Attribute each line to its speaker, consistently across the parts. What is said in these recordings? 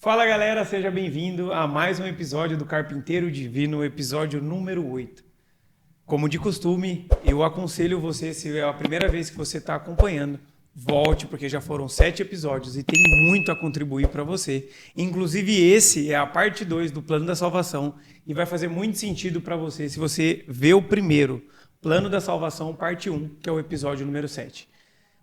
Speaker 1: Fala galera, seja bem-vindo a mais um episódio do Carpinteiro Divino, episódio número 8. Como de costume, eu aconselho você, se é a primeira vez que você está acompanhando, volte, porque já foram 7 episódios e tem muito a contribuir para você. Inclusive esse é a parte 2 do Plano da Salvação e vai fazer muito sentido para você se você vê o primeiro, Plano da Salvação, parte 1, que é o episódio número 7.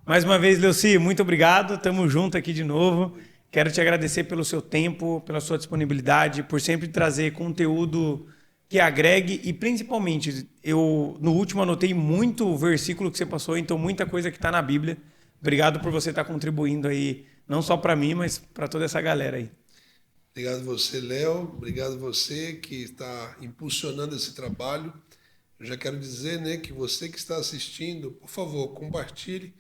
Speaker 1: Mais uma vez, Leuci, muito obrigado, estamos juntos aqui de novo. Quero te agradecer pelo seu tempo, pela sua disponibilidade, por sempre trazer conteúdo que agregue e principalmente, eu no último anotei muito versículo que você passou, então muita coisa que está na Bíblia. Obrigado por você estar contribuindo aí, não só para mim, mas para toda essa galera aí.
Speaker 2: Obrigado você, Léo. Obrigado você que está impulsionando esse trabalho. Eu já quero dizer, né, que você que está assistindo, por favor, compartilhe.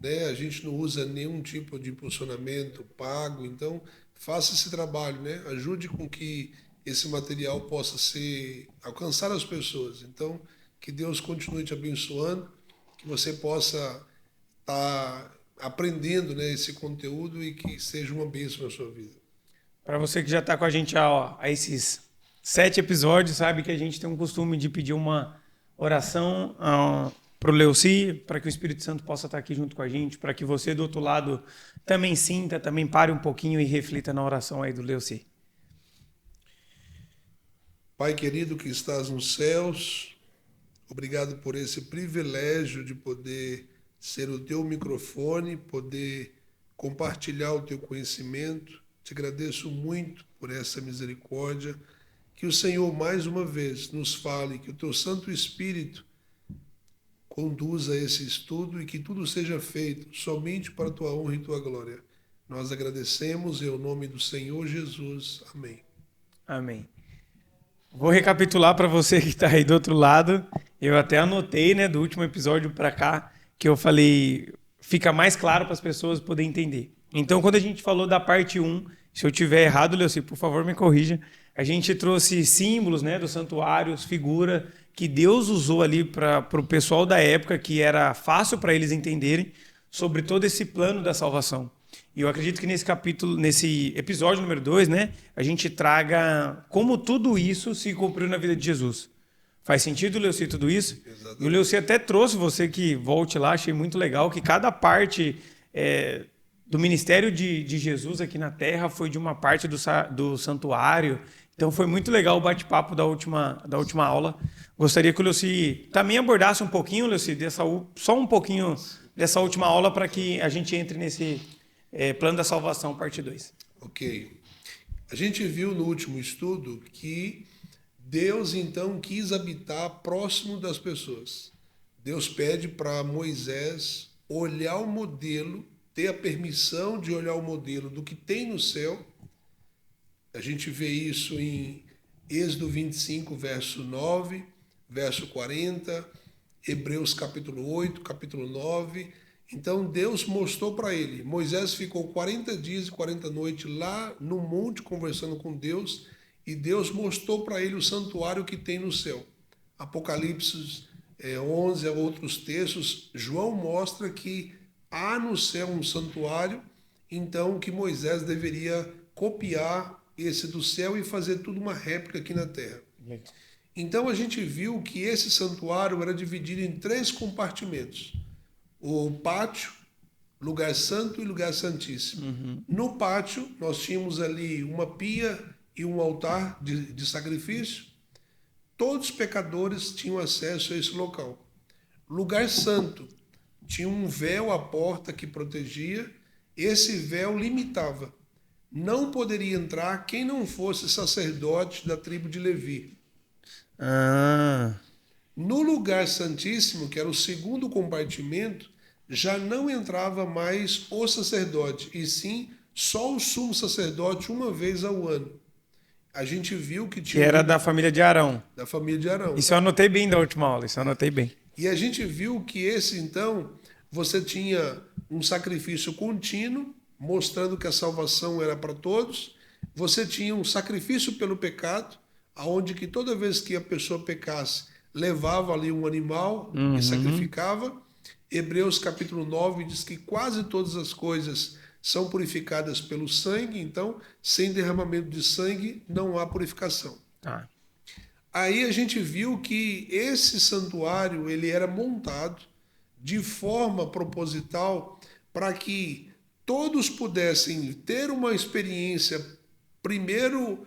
Speaker 2: Né? A gente não usa nenhum tipo de impulsionamento pago, então faça esse trabalho, né? Ajude com que esse material possa alcançar as pessoas. Então, que Deus continue te abençoando, que você possa estar aprendendo, né, esse conteúdo e que seja uma bênção na sua vida.
Speaker 1: Para você que já está com a gente há esses 7 episódios, sabe que a gente tem um costume de pedir uma oração para o Leuci, para que o Espírito Santo possa estar aqui junto com a gente, para que você do outro lado também sinta, também pare um pouquinho e reflita na oração aí do Leuci.
Speaker 2: Pai querido que estás nos céus, obrigado por esse privilégio de poder ser o teu microfone, poder compartilhar o teu conhecimento. Te agradeço muito por essa misericórdia. Que o Senhor mais uma vez nos fale, que o teu Santo Espírito conduza esse estudo e que tudo seja feito somente para a tua honra e tua glória. Nós agradecemos em nome do Senhor Jesus. Amém.
Speaker 1: Amém. Vou recapitular para você que está aí do outro lado. Eu até anotei, né, do último episódio para cá, que eu falei, fica mais claro para as pessoas poderem entender. Então, quando a gente falou da parte 1, se eu tiver errado, Leuci, por favor, me corrija. A gente trouxe símbolos, né, dos santuários, figura que Deus usou ali para o pessoal da época, que era fácil para eles entenderem, sobre todo esse plano da salvação. E eu acredito que nesse episódio número 2, né, a gente traga como tudo isso se cumpriu na vida de Jesus. Faz sentido, Leuci, tudo isso?
Speaker 2: Exatamente.
Speaker 1: E o Leuci até trouxe, você que volte lá, achei muito legal, que cada parte do ministério de Jesus aqui na Terra foi de uma parte do santuário. Então foi muito legal o bate-papo da última aula. Gostaria que o Leuci também abordasse um pouquinho, Leuci, só um pouquinho dessa última aula para que a gente entre nesse Plano da Salvação, parte 2.
Speaker 2: Ok. A gente viu no último estudo que Deus então quis habitar próximo das pessoas. Deus pede para Moisés olhar o modelo, ter a permissão de olhar o modelo do que tem no céu. A gente vê isso em Êxodo 25, verso 9, verso 40, Hebreus capítulo 8, capítulo 9. Então Deus mostrou para ele. Moisés ficou 40 dias e 40 noites lá no monte conversando com Deus e Deus mostrou para ele o santuário que tem no céu. Apocalipse 11, outros textos, João mostra que há no céu um santuário, então que Moisés deveria copiar esse do céu e fazer tudo uma réplica aqui na terra. Então a gente viu que esse santuário era dividido em 3 compartimentos. O pátio, lugar santo e lugar santíssimo. Uhum. No pátio nós tínhamos ali uma pia e um altar de sacrifício. Todos os pecadores tinham acesso a esse local. Lugar santo tinha um véu à porta que protegia. Esse véu limitava. Não poderia entrar quem não fosse sacerdote da tribo de Levi. No lugar santíssimo, que era o segundo compartimento, já não entrava mais o sacerdote, e sim só o sumo sacerdote uma vez ao ano. A gente viu que tinha...
Speaker 1: Que era da família de Arão.
Speaker 2: Da família de Arão.
Speaker 1: Isso eu anotei bem da última aula, isso eu anotei bem.
Speaker 2: E a gente viu que esse, então, você tinha um sacrifício contínuo, mostrando que a salvação era para todos. Você tinha um sacrifício pelo pecado, onde que toda vez que a pessoa pecasse, levava ali um animal e sacrificava. Hebreus capítulo 9 diz que quase todas as coisas são purificadas pelo sangue, então, sem derramamento de sangue, não há purificação.
Speaker 1: Tá.
Speaker 2: Aí a gente viu que esse santuário ele era montado de forma proposital para que todos pudessem ter uma experiência, primeiro,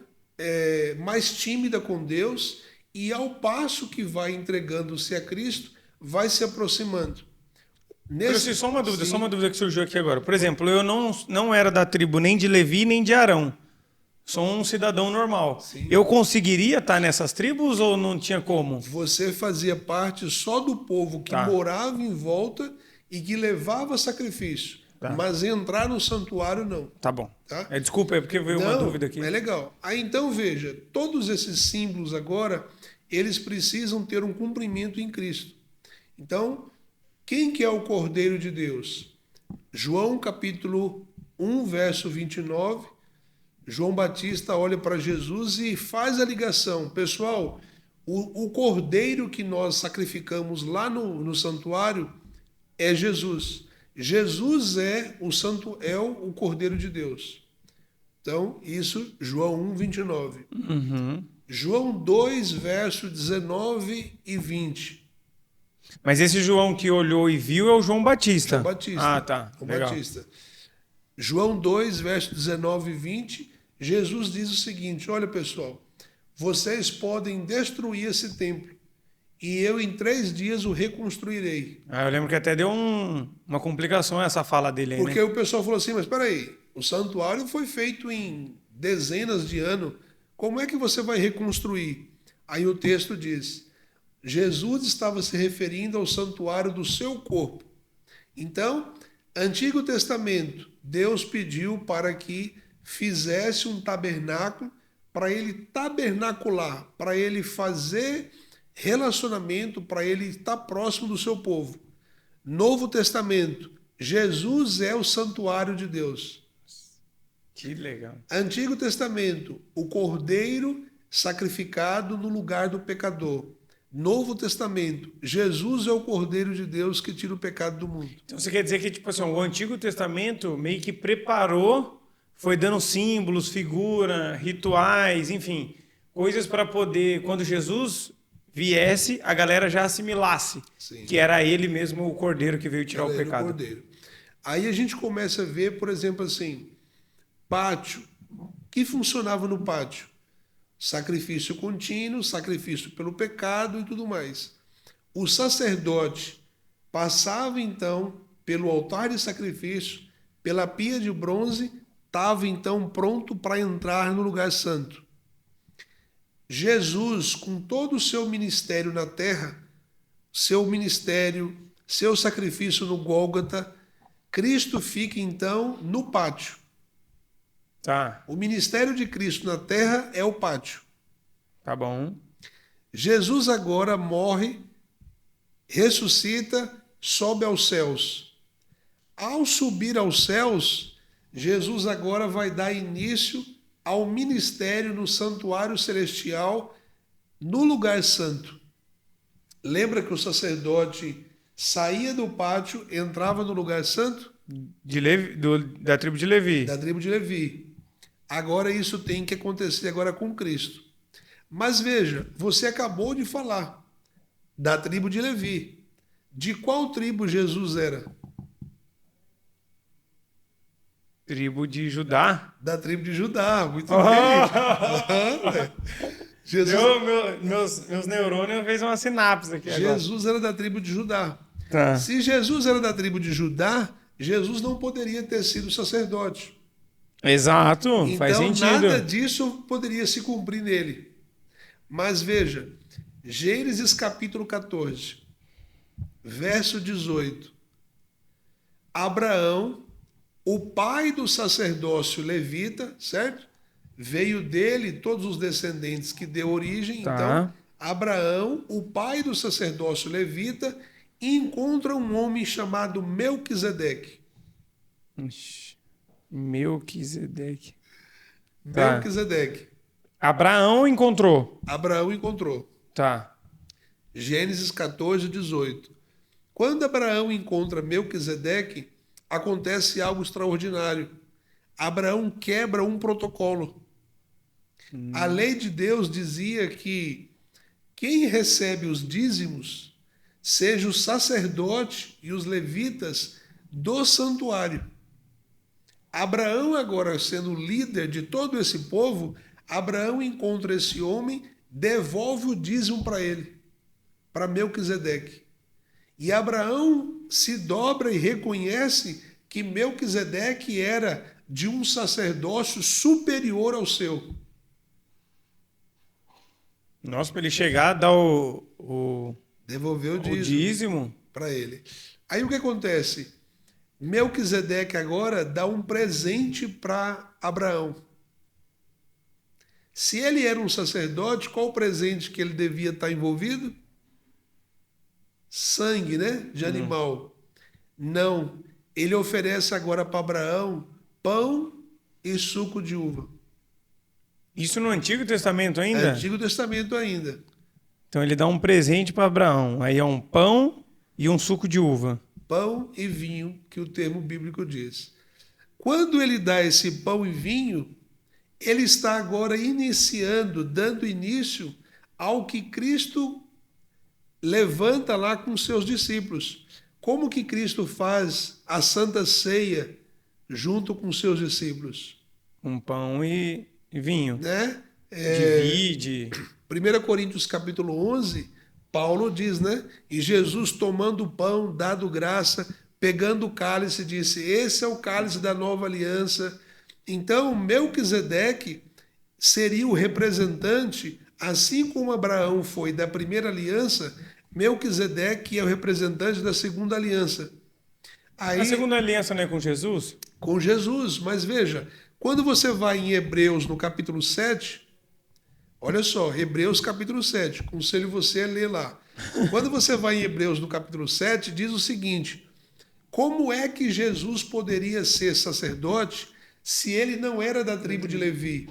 Speaker 2: mais tímida com Deus, e ao passo que vai entregando-se a Cristo, vai se aproximando.
Speaker 1: Só uma dúvida que surgiu aqui agora. Por exemplo, eu não era da tribo nem de Levi nem de Arão. Sou um cidadão normal.
Speaker 2: Sim.
Speaker 1: Eu conseguiria estar nessas tribos ou não tinha como?
Speaker 2: Você fazia parte só do povo que morava em volta e que levava sacrifício. Tá. Mas entrar no santuário, não.
Speaker 1: Tá bom.
Speaker 2: Tá?
Speaker 1: Desculpa, é porque veio uma dúvida aqui.
Speaker 2: É legal. Aí então veja, todos esses símbolos agora, eles precisam ter um cumprimento em Cristo. Então, quem que é o Cordeiro de Deus? João capítulo 1, verso 29, João Batista olha para Jesus e faz a ligação. Pessoal, o cordeiro que nós sacrificamos lá no santuário é Jesus. Jesus é o Cordeiro de Deus. Então, isso, João 1, 29.
Speaker 1: Uhum.
Speaker 2: João 2, verso 19 e 20.
Speaker 1: Mas esse João que olhou e viu é o João Batista.
Speaker 2: João Batista.
Speaker 1: Ah, tá.
Speaker 2: João
Speaker 1: Legal.
Speaker 2: Batista. João 2, verso 19 e 20, Jesus diz o seguinte: olha, pessoal, vocês podem destruir esse templo e eu em 3 dias o reconstruirei.
Speaker 1: Eu lembro que até deu uma complicação essa fala dele aí,
Speaker 2: porque
Speaker 1: né?
Speaker 2: o pessoal falou assim, mas espera aí, o santuário foi feito em dezenas de anos, como é que você vai reconstruir? Aí o texto diz, Jesus estava se referindo ao santuário do seu corpo. Então, Antigo Testamento, Deus pediu para que fizesse um tabernáculo, para ele tabernacular, para ele fazer relacionamento, para ele estar próximo do seu povo. Novo Testamento, Jesus é o santuário de Deus.
Speaker 1: Que legal.
Speaker 2: Antigo Testamento, o cordeiro sacrificado no lugar do pecador. Novo Testamento, Jesus é o Cordeiro de Deus que tira o pecado do mundo.
Speaker 1: Então você quer dizer que tipo assim, o Antigo Testamento meio que preparou, foi dando símbolos, figura, rituais, enfim, coisas para poder, quando Jesus viesse, a galera já assimilasse. Sim. Que era ele mesmo o Cordeiro que veio tirar o pecado.
Speaker 2: O Cordeiro. Aí a gente começa a ver, por exemplo, assim, pátio. O que funcionava no pátio? Sacrifício contínuo, sacrifício pelo pecado e tudo mais. O sacerdote passava então pelo altar de sacrifício, pela pia de bronze, estava então pronto para entrar no lugar santo. Jesus, com todo o seu ministério na terra, seu ministério, seu sacrifício no Gólgota, Cristo fica então no pátio.
Speaker 1: Tá.
Speaker 2: O ministério de Cristo na terra é o pátio.
Speaker 1: Tá bom.
Speaker 2: Jesus agora morre, ressuscita, sobe aos céus. Ao subir aos céus, Jesus agora vai dar início ao ministério no santuário celestial, no lugar santo. Lembra que o sacerdote saía do pátio, entrava no lugar santo?
Speaker 1: Da tribo de Levi.
Speaker 2: Da tribo de Levi. Agora isso tem que acontecer agora com Cristo. Mas veja, você acabou de falar da tribo de Levi. De qual tribo Jesus era?
Speaker 1: Tribo de Judá.
Speaker 2: Da tribo de Judá, muito bem.
Speaker 1: Jesus... meus neurônios fez uma sinapse aqui.
Speaker 2: Jesus era da tribo de Judá.
Speaker 1: Tá.
Speaker 2: Se Jesus era da tribo de Judá, Jesus não poderia ter sido sacerdote.
Speaker 1: Exato,
Speaker 2: então,
Speaker 1: faz sentido.
Speaker 2: Nada disso poderia se cumprir nele. Mas veja, Gênesis capítulo 14, verso 18. Abraão, o pai do sacerdócio levita, certo? Veio dele todos os descendentes que deu origem.
Speaker 1: Tá.
Speaker 2: Então, Abraão, o pai do sacerdócio levita, encontra um homem chamado Melquisedeque.
Speaker 1: Melquisedeque.
Speaker 2: Melquisedeque.
Speaker 1: Abraão encontrou.
Speaker 2: Abraão encontrou.
Speaker 1: Tá.
Speaker 2: Gênesis 14, 18. Quando Abraão encontra Melquisedeque, acontece algo extraordinário. Abraão quebra um protocolo. A lei de Deus dizia que quem recebe os dízimos seja o sacerdote e os levitas do santuário. Abraão, agora sendo líder de todo esse povo, Abraão encontra esse homem, devolve o dízimo para ele, para Melquisedeque. E Abraão se dobra e reconhece que Melquisedeque era de um sacerdócio superior ao seu.
Speaker 1: Nossa, para ele chegar a dar
Speaker 2: Devolveu o
Speaker 1: o dízimo.
Speaker 2: para ele. Aí o que acontece? Melquisedeque agora dá um presente para Abraão. Se ele era um sacerdote, qual o presente que ele devia estar envolvido? Sangue, né? De animal. Não. Ele oferece agora para Abraão pão e suco de uva.
Speaker 1: Isso no Antigo Testamento
Speaker 2: É
Speaker 1: ainda?
Speaker 2: Antigo Testamento ainda.
Speaker 1: Então ele dá um presente para Abraão. Aí é um pão e um suco de uva.
Speaker 2: Pão e vinho, que o termo bíblico diz. Quando ele dá esse pão e vinho, ele está agora iniciando, dando início ao que Cristo levanta lá com seus discípulos. Como que Cristo faz a Santa Ceia junto com seus discípulos?
Speaker 1: Um pão e vinho.
Speaker 2: Né?
Speaker 1: Divide.
Speaker 2: 1 Coríntios capítulo 11, Paulo diz, né? E Jesus tomando o pão, dado graça, pegando o cálice, disse, esse é o cálice da nova aliança. Então, Melquisedeque seria o representante, assim como Abraão foi da primeira aliança, Melquisedeque é o representante da segunda aliança. Aí,
Speaker 1: A segunda aliança não é com Jesus?
Speaker 2: com Jesus, mas veja, quando você vai em Hebreus no capítulo 7, olha só, Hebreus capítulo 7, aconselho você a ler lá. Quando você vai em Hebreus no capítulo 7, diz o seguinte, como é que Jesus poderia ser sacerdote se ele não era da tribo de Levi?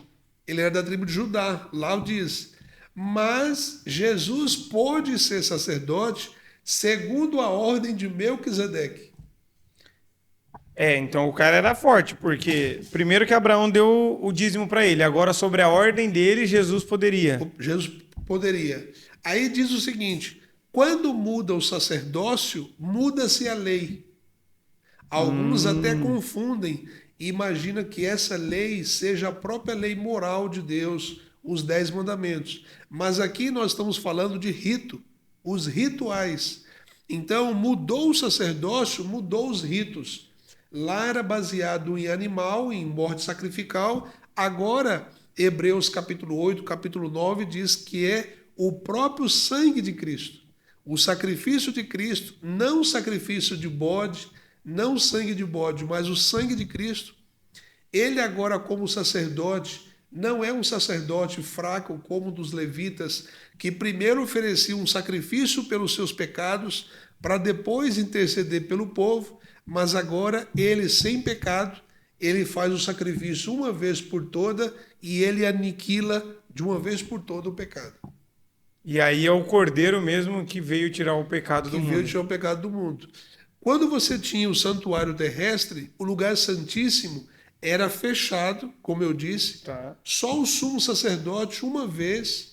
Speaker 2: Ele era da tribo de Judá, lá diz. Mas Jesus pôde ser sacerdote segundo a ordem de Melquisedeque.
Speaker 1: Então o cara era forte, porque primeiro que Abraão deu o dízimo para ele, agora sobre a ordem dele, Jesus poderia.
Speaker 2: Jesus poderia. Aí diz o seguinte, quando muda o sacerdócio, muda-se a lei. Alguns até confundem e imaginam que essa lei seja a própria lei moral de Deus, os 10 mandamentos. Mas aqui nós estamos falando de rito, os rituais. Então, mudou o sacerdócio, mudou os ritos. Lá era baseado em animal, em morte sacrificial. Agora, Hebreus capítulo 8, capítulo 9 diz que é o próprio sangue de Cristo. O sacrifício de Cristo, não o sacrifício de bode, não o sangue de bode, mas o sangue de Cristo. Ele agora como sacerdote, não é um sacerdote fraco como o dos levitas, que primeiro oferecia um sacrifício pelos seus pecados, para depois interceder pelo povo, mas agora ele, sem pecado, ele faz o sacrifício uma vez por toda e ele aniquila de uma vez por toda o pecado.
Speaker 1: E aí é o Cordeiro mesmo que veio tirar o pecado do mundo.
Speaker 2: Que veio tirar o pecado do mundo. Quando você tinha o santuário terrestre, o lugar santíssimo era fechado, como eu disse, só o sumo sacerdote uma vez,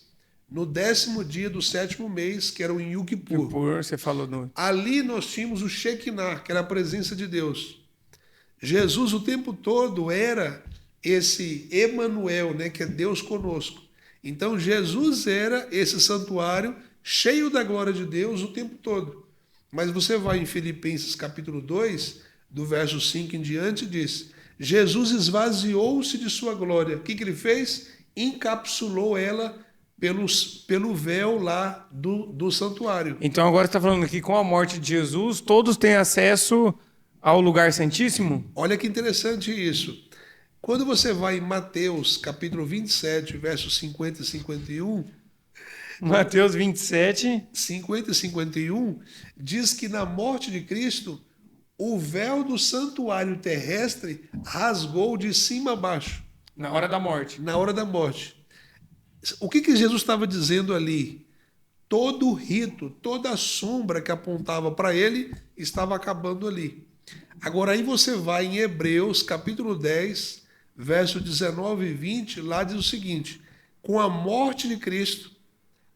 Speaker 2: no 10º dia do 7º mês, que era o Yom Kippur.
Speaker 1: Você falou no...
Speaker 2: Ali nós tínhamos o Shekinah, que era a presença de Deus. Jesus o tempo todo era esse Emanuel, né, que é Deus conosco. Então Jesus era esse santuário cheio da glória de Deus o tempo todo. Mas você vai em Filipenses capítulo 2, do verso 5 em diante, diz, Jesus esvaziou-se de sua glória. O que ele fez? Encapsulou ela pelo véu lá do santuário.
Speaker 1: Então agora você está falando que com a morte de Jesus, todos têm acesso ao lugar santíssimo?
Speaker 2: Olha que interessante isso. Quando você vai em Mateus capítulo 27, versos 50 e 51...
Speaker 1: Mateus 27...
Speaker 2: 50 e 51, diz que na morte de Cristo, o véu do santuário terrestre rasgou de cima a baixo.
Speaker 1: Na hora da morte.
Speaker 2: Na hora da morte. O que Jesus estava dizendo ali? Todo o rito, toda a sombra que apontava para ele estava acabando ali. Agora aí você vai em Hebreus, capítulo 10, verso 19 e 20, lá diz o seguinte: com a morte de Cristo,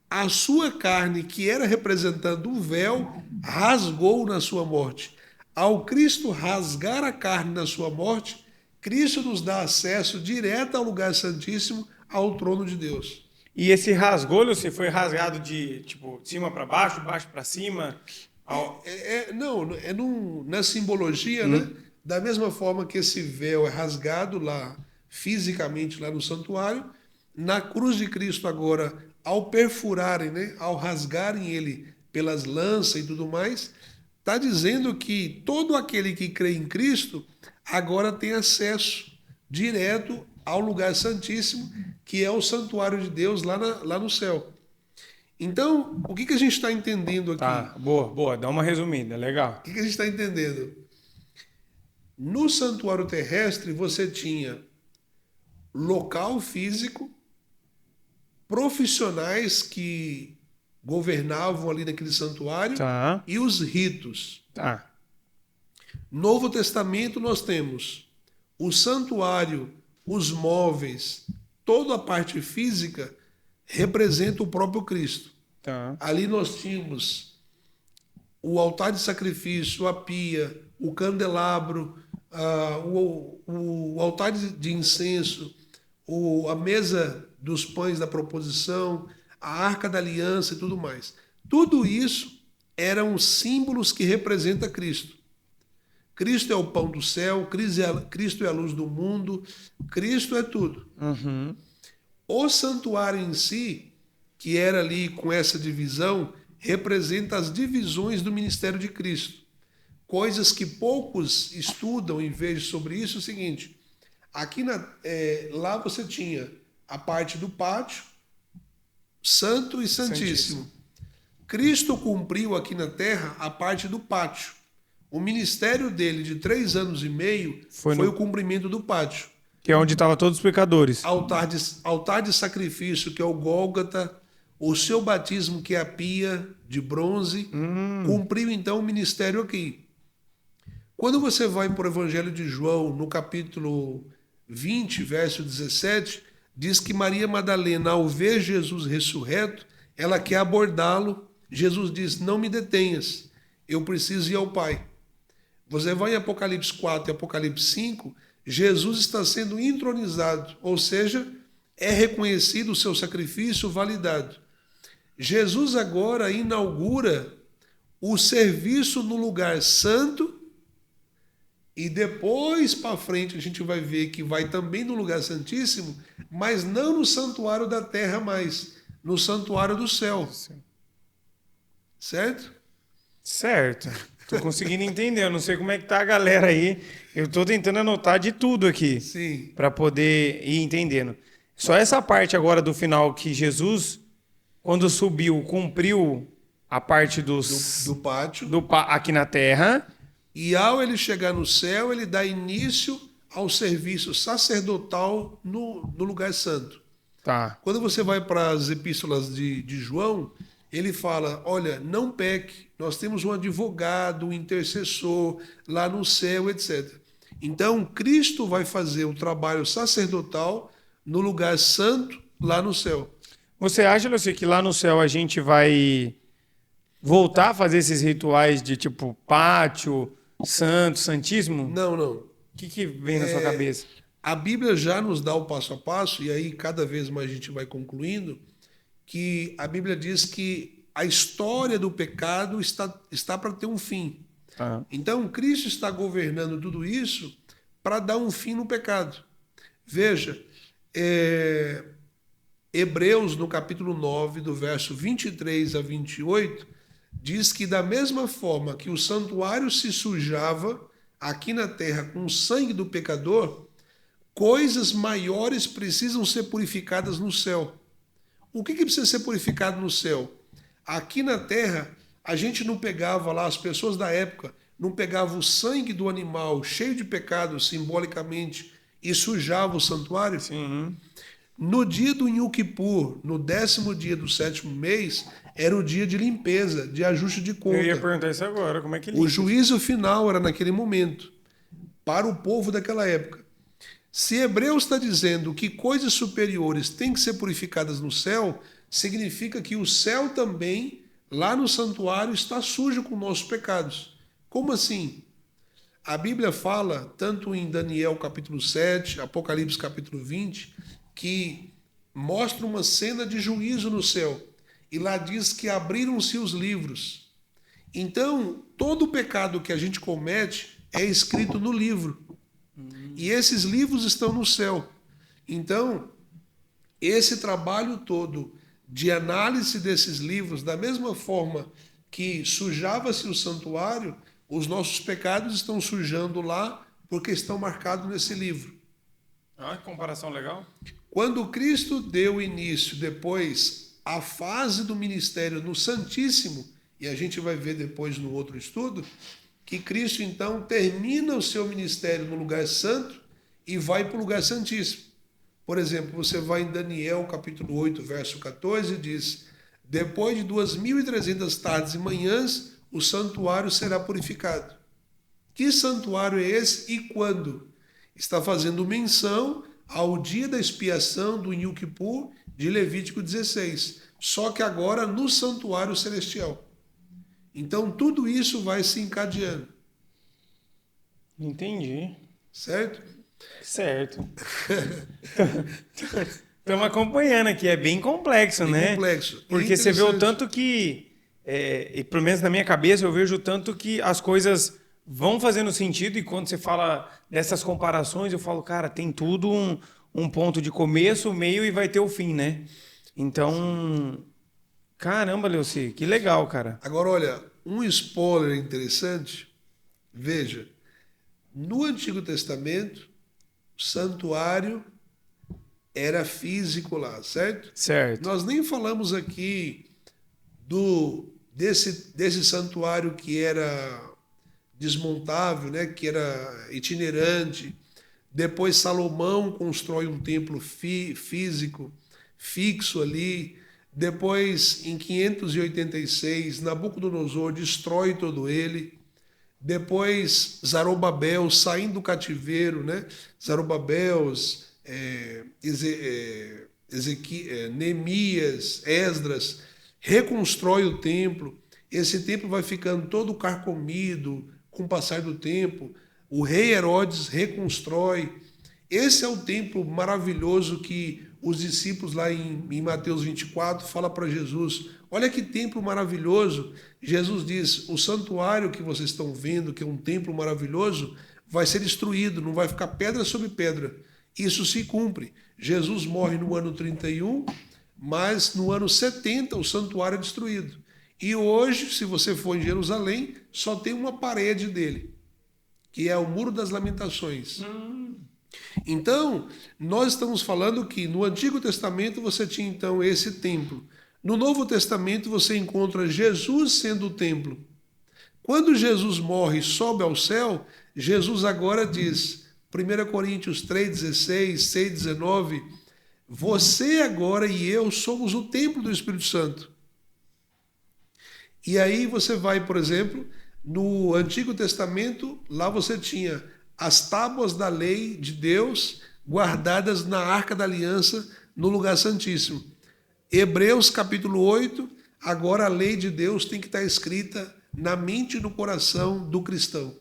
Speaker 2: a sua carne, que era representando o véu, rasgou na sua morte. Ao Cristo rasgar a carne na sua morte, Cristo nos dá acesso direto ao lugar santíssimo, ao trono de Deus.
Speaker 1: E esse rasgou, você foi rasgado de tipo de cima para baixo, baixo para cima?
Speaker 2: Na simbologia, né? Da mesma forma que esse véu é rasgado lá, fisicamente, lá no santuário, na cruz de Cristo agora, ao perfurarem, né? Ao rasgarem ele pelas lanças e tudo mais, está dizendo que todo aquele que crê em Cristo agora tem acesso direto ao lugar santíssimo, que é o santuário de Deus lá no céu. Então, o que a gente está entendendo aqui?
Speaker 1: Tá, boa, dá uma resumida, legal.
Speaker 2: O que a gente está entendendo? No santuário terrestre, você tinha local físico, profissionais que governavam ali naquele santuário,
Speaker 1: Tá.
Speaker 2: e os ritos.
Speaker 1: Tá.
Speaker 2: Novo Testamento nós temos o santuário, os móveis, toda a parte física representa o próprio Cristo.
Speaker 1: Tá.
Speaker 2: Ali nós tínhamos o altar de sacrifício, a pia, o candelabro, o altar de incenso, a mesa dos pães da proposição, a arca da aliança e tudo mais. Tudo isso eram símbolos que representam Cristo. Cristo é o pão do céu, Cristo é a luz do mundo, Cristo é tudo.
Speaker 1: Uhum.
Speaker 2: O santuário em si, que era ali com essa divisão, representa as divisões do ministério de Cristo. Coisas que poucos estudam e vejam sobre isso é o seguinte: aqui lá você tinha a parte do pátio, santo e santíssimo. Cristo cumpriu aqui na terra a parte do pátio. O ministério dele de 3 anos e meio foi o cumprimento do pátio.
Speaker 1: Que é onde estavam todos os pecadores.
Speaker 2: Altar de sacrifício, que é o Gólgota, o seu batismo, que é a pia de bronze, cumpriu então o ministério aqui. Quando você vai para o Evangelho de João, no capítulo 20, verso 17, diz que Maria Madalena, ao ver Jesus ressurreto, ela quer abordá-lo. Jesus diz: não me detenhas, eu preciso ir ao Pai. Você vai em Apocalipse 4 e Apocalipse 5, Jesus está sendo entronizado, ou seja, é reconhecido o seu sacrifício validado. Jesus agora inaugura o serviço no lugar santo, e depois para frente a gente vai ver que vai também no lugar santíssimo, mas não no santuário da terra mais, no santuário do céu. Certo?
Speaker 1: Certo. Tô conseguindo entender. Eu não sei como é que tá a galera aí. Eu tô tentando anotar de tudo aqui.
Speaker 2: Sim.
Speaker 1: Para poder ir entendendo. Só essa parte agora do final que Jesus, quando subiu, cumpriu a parte do
Speaker 2: pátio
Speaker 1: aqui na terra.
Speaker 2: E ao ele chegar no céu, ele dá início ao serviço sacerdotal no lugar santo.
Speaker 1: Tá.
Speaker 2: Quando você vai para as epístolas de João, ele fala: olha, não peque, nós temos um advogado, um intercessor lá no céu, etc. Então, Cristo vai fazer o trabalho sacerdotal no lugar santo, lá no céu.
Speaker 1: Você acha, Luci, que lá no céu a gente vai voltar a fazer esses rituais de tipo pátio, santo, santíssimo?
Speaker 2: Não.
Speaker 1: O que vem na sua cabeça?
Speaker 2: A Bíblia já nos dá o passo a passo, e aí cada vez mais a gente vai concluindo, que a Bíblia diz que a história do pecado está para ter um fim. Então, Cristo está governando tudo isso para dar um fim no pecado. Veja, Hebreus, no capítulo 9, do verso 23 a 28, diz que da mesma forma que o santuário se sujava aqui na terra com o sangue do pecador, coisas maiores precisam ser purificadas no céu. O que precisa ser purificado no céu? Aqui na terra, a gente não pegava lá, as pessoas da época, não pegavam o sangue do animal cheio de pecado, simbolicamente, e sujava o santuário?
Speaker 1: Sim.
Speaker 2: No dia do Yom Kippur, no 10º dia do 7º mês, era o dia de limpeza, de ajuste de conta.
Speaker 1: Eu ia perguntar isso agora, como é que
Speaker 2: O juízo final era naquele momento, para o povo daquela época. Se Hebreus está dizendo que coisas superiores têm que ser purificadas no céu, significa que o céu também, lá no santuário, está sujo com nossos pecados. Como assim? A Bíblia fala, tanto em Daniel capítulo 7, Apocalipse capítulo 20, que mostra uma cena de juízo no céu. E lá diz que abriram-se os livros. Então, todo o pecado que a gente comete é escrito no livro. E esses livros estão no céu. Então, esse trabalho todo de análise desses livros, da mesma forma que sujava-se o santuário, os nossos pecados estão sujando lá porque estão marcados nesse livro.
Speaker 1: Ah, que comparação legal.
Speaker 2: Quando Cristo deu início, depois, à fase do ministério no Santíssimo, e a gente vai ver depois no outro estudo, que Cristo então termina o seu ministério no lugar santo e vai para o lugar santíssimo. Por exemplo, você vai em Daniel capítulo 8, verso 14, e diz: depois de 2.300 tardes e manhãs, o santuário será purificado. Que santuário é esse e quando? Está fazendo menção ao dia da expiação do Yom Kippur de Levítico 16, só que agora no santuário celestial. Então tudo isso vai se encadeando.
Speaker 1: Entendi.
Speaker 2: Certo?
Speaker 1: Certo. Estamos acompanhando aqui, é bem complexo, né?
Speaker 2: Complexo.
Speaker 1: Porque você vê o tanto que, e pelo menos na minha cabeça, eu vejo o tanto que as coisas vão fazendo sentido, e quando você fala dessas comparações, eu falo, cara, tem tudo um ponto de começo, meio e vai ter o fim, né? Então, caramba, Leuci, que legal, cara.
Speaker 2: Agora, olha, um spoiler interessante, veja, no Antigo Testamento, o santuário era físico lá, certo?
Speaker 1: Certo.
Speaker 2: Nós nem falamos aqui desse santuário que era desmontável, né? Que era itinerante. Depois Salomão constrói um templo físico, fixo ali. Depois, em 586, Nabucodonosor destrói todo ele. Depois, Zorobabel, saindo do cativeiro, né? Zorobabel, Neemias, Esdras, reconstrói o templo. Esse templo vai ficando todo carcomido com o passar do tempo. O rei Herodes reconstrói. Esse é o templo maravilhoso que os discípulos lá em Mateus 24 falam para Jesus: olha que templo maravilhoso. Jesus diz: o santuário que vocês estão vendo, que é um templo maravilhoso, vai ser destruído, não vai ficar pedra sobre pedra. Isso se cumpre. Jesus morre no ano 31, mas no ano 70 o santuário é destruído. E hoje, se você for em Jerusalém, só tem uma parede dele, que é o Muro das Lamentações. Então, nós estamos falando que no Antigo Testamento você tinha então esse templo. No Novo Testamento você encontra Jesus sendo o templo. Quando Jesus morre e sobe ao céu, Jesus agora diz, 1 Coríntios 3,16, 6,19, você agora e eu somos o templo do Espírito Santo. E aí você vai, por exemplo, no Antigo Testamento, lá você tinha as tábuas da lei de Deus guardadas na Arca da Aliança no lugar santíssimo. Hebreus capítulo 8, agora a lei de Deus tem que estar escrita na mente e no coração do cristão.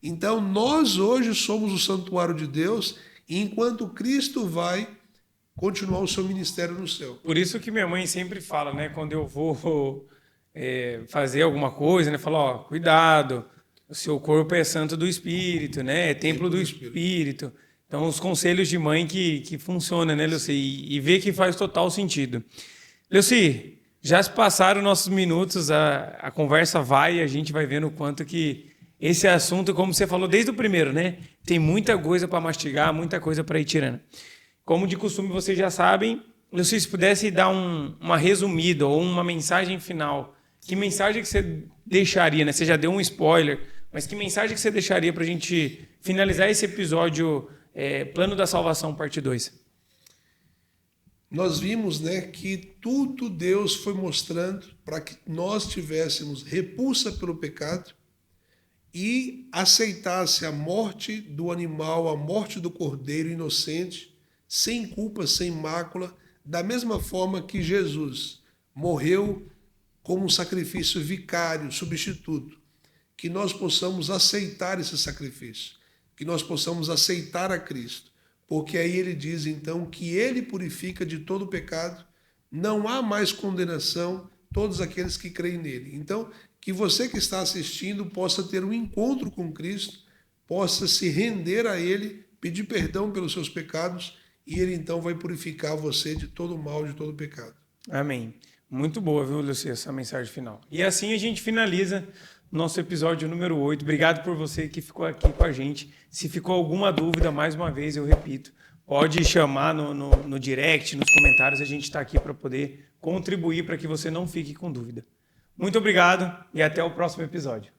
Speaker 2: Então nós hoje somos o santuário de Deus, enquanto Cristo vai continuar o seu ministério no céu.
Speaker 1: Por isso que minha mãe sempre fala, né, quando eu vou fazer alguma coisa, né, fala, ó, cuidado, o seu corpo é santo do Espírito, né, é templo do Espírito. Então, os conselhos de mãe que funcionam, né, Leuci? E vê que faz total sentido. Leuci, já se passaram nossos minutos, a conversa vai e a gente vai vendo o quanto que esse assunto, como você falou desde o primeiro, né, tem muita coisa para mastigar, muita coisa para ir tirando. Como de costume, vocês já sabem, Leuci, se pudesse dar uma resumida ou uma mensagem final, que mensagem que você deixaria, né? Você já deu um spoiler, mas que mensagem que você deixaria para a gente finalizar esse episódio Plano da Salvação, parte 2?
Speaker 2: nós vimos, né, que tudo Deus foi mostrando para que nós tivéssemos repulsa pelo pecado e aceitasse a morte do animal, a morte do cordeiro inocente, sem culpa, sem mácula, da mesma forma que Jesus morreu como um sacrifício vicário, substituto, que nós possamos aceitar esse sacrifício, que nós possamos aceitar a Cristo, porque aí ele diz então que ele purifica de todo o pecado, não há mais condenação, todos aqueles que creem nele. Então, que você que está assistindo possa ter um encontro com Cristo, possa se render a ele, pedir perdão pelos seus pecados, e ele então vai purificar você de todo o mal, de todo o pecado.
Speaker 1: Amém. Muito boa, viu, Lucia, essa mensagem final. E assim a gente finaliza nosso episódio número 8. Obrigado por você que ficou aqui com a gente. Se ficou alguma dúvida, mais uma vez, eu repito, pode chamar no direct, nos comentários, a gente está aqui para poder contribuir para que você não fique com dúvida. Muito obrigado e até o próximo episódio.